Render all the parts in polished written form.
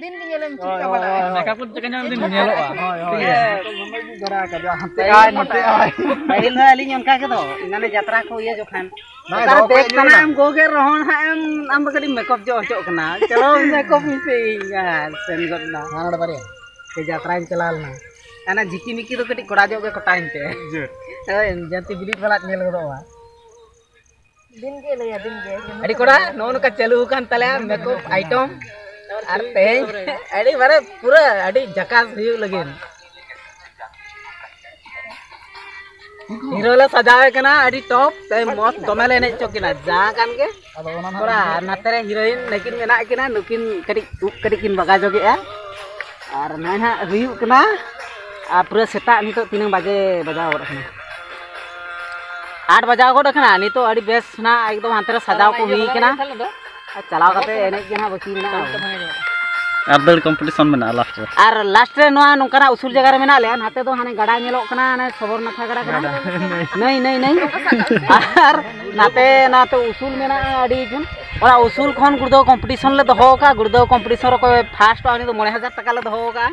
Din ni nyelam cika pada. Mereka pun cekanya din nyelok ah. Gara kerja hanti ai. Pahil na alin yon ka ke to. Inane jatra ko ye jokhan. Tar dek kana am goge rohon ha am bakadi makeup jo kana. Chalo makeup misi yaar sen gorna. Mana bari. Ke jatra in chalal na. Ana jiki miki to kati koda jo ke kotain te. Janti bilit balat nyel godo wa. Din ke le ya din ke. Adi koda non ka chalu kan tale makeup item. Arte adi bare pura adi jakas hiu lagin. Hero la sajawe kana adi top te mos domele ne chokina ja kan ke pura natere heroin lekin mena kina nukin kadikin baga joge ya ar naina hiu kana pura seta nito tinang baje bajao god kana 8 bajao god kana nito adi bes na ekdom antere sajaw ko hui kana चलाओ कते एने के ना बकी मेना अर्दल competition में last रे are last रे नोआ नोकना उसूल जगह रे मेना ले हाते तो हाने गड़ा नेलोक कना ने खबर ना था गड़ा कना नहीं आर नाते ना तो उसूल मेना अडी जुन ओरा उसूल खन गुरदो कंपटीशन ले दहो का गुरदो कंपटीशन रो को फर्स्ट आनी तो 9000 टका ले दहो का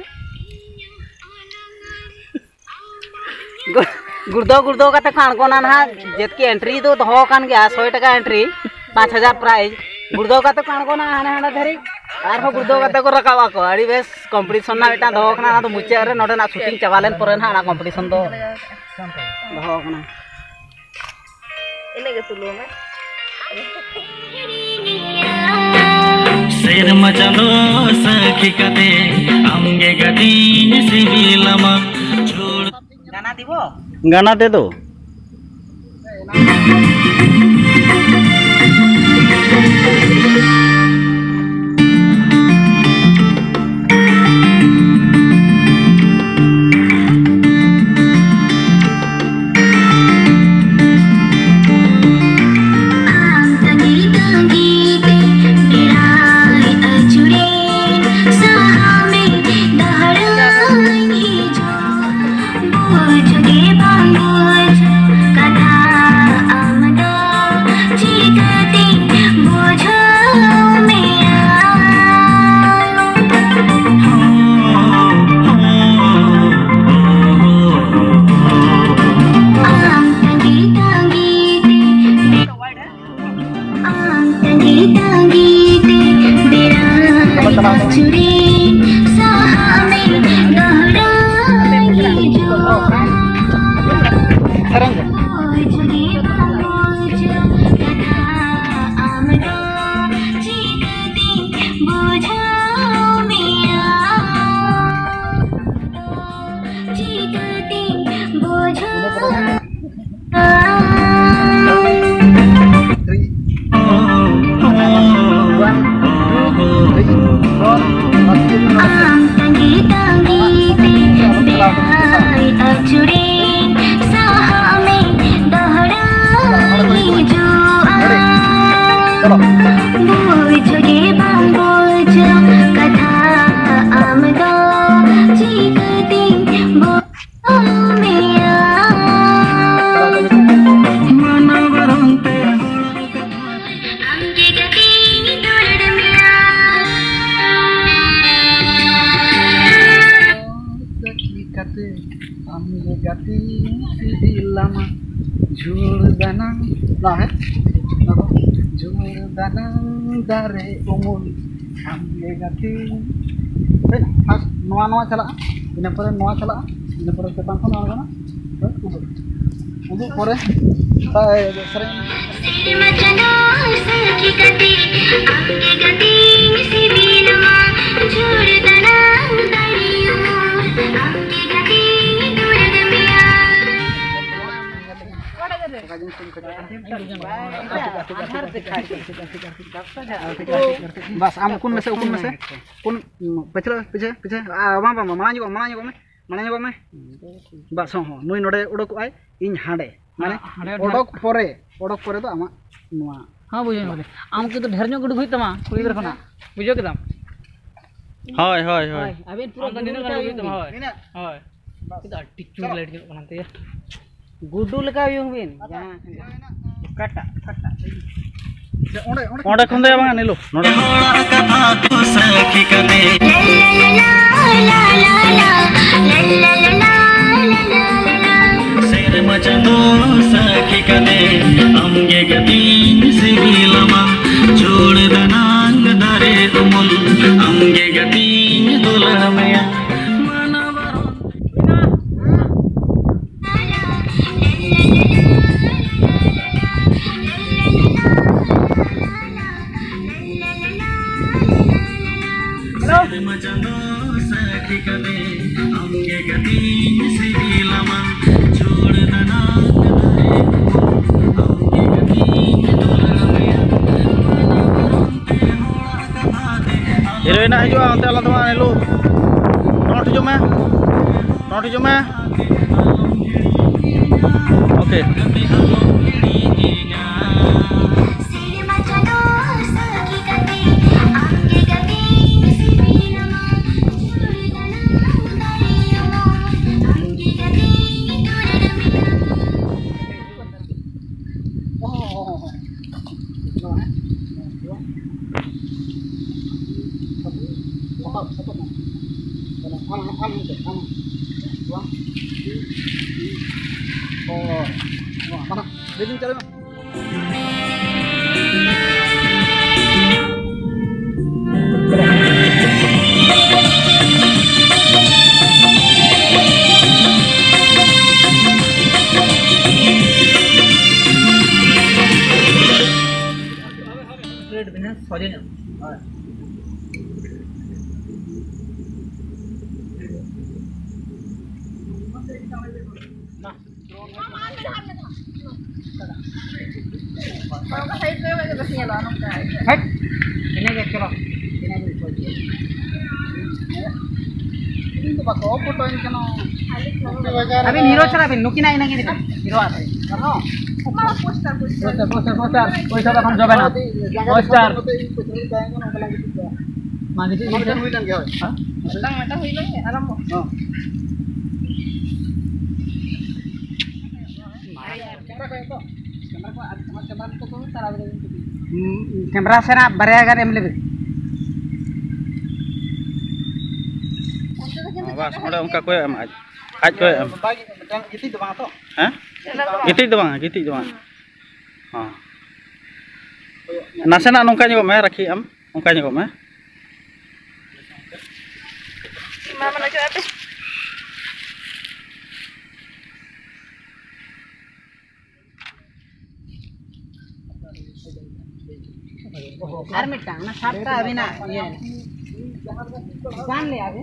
गुरदो कते कान कोना ना जेत की एंट्री तो दहो कान गया 100 टका एंट्री 5000 प्राइज गुरदो कते कान कोना हाने हाने धरी आर हो गुरदो कते को रकावा को अड़ी बेस कंपटीशन ना बेटा दहो कना ना तो मुचे रे नोडे ना शूटिंग चावालेन पर ना ना कंपटीशन दो दहो कना इने के तुलो में शेर मचलो सखी कते आमगे गदी सिबिलमा छोड़ गाना दिबो गाना दे दो dare umul amge gati noa chala ina pore noa chala ina pore tetan ko noa gana udu pore sering machano sakhi gati amge gati sibilama jurdana dariyo amge gati duradamiya बस आम उकुन में से कुन पिछे माना जो में बस हो नुई नोडे उडक आय इन हाडे माने उडक परे तो आमा नुआ हां बुझो बोले आम के तो ढेर नो गुड हुई तमा कुड़ी गर खना बुझो केदाम हाय अबे पूरा गंदिनो कर हुई तमा हाय किदा टिचू लाइट के बनाते गुडू लगा यूं बिन कटा ओंडे खंदे बांगा निलो नोडे sakhi kate serma chando sakhi kate amge gatin sibilama chhod danang dare umul amge gatin dulamaya serma chando sakhi kate amge gatin sibilama chhod danang dare amge gatin dulamaya Hero nak hijau ante Allah teman lu. Not hijau mah. Not hijau mah. Oke. Ini ke kilo. Ini ni foto. Ini tu bako foto ini kano. Tapi hero cara pun nuki na ini kita. Hero ada. Kano? Poster. Poster akan coba na. Poster. Mana itu? Mana huilan kau? Hah? Mata huilan ya, alam mo. Oh. Kamera sana baraya kan em lebih. Bas, ada ongka koy am aj koy am. Bagi macam gitu tu bang tu. Hah? Gitu bang. Ha. Nasana nongka nyok meh rakhi am. Ongka nyok meh. Mama nak apa? Army tang na sarta abhi na ye. Jahan le abhi.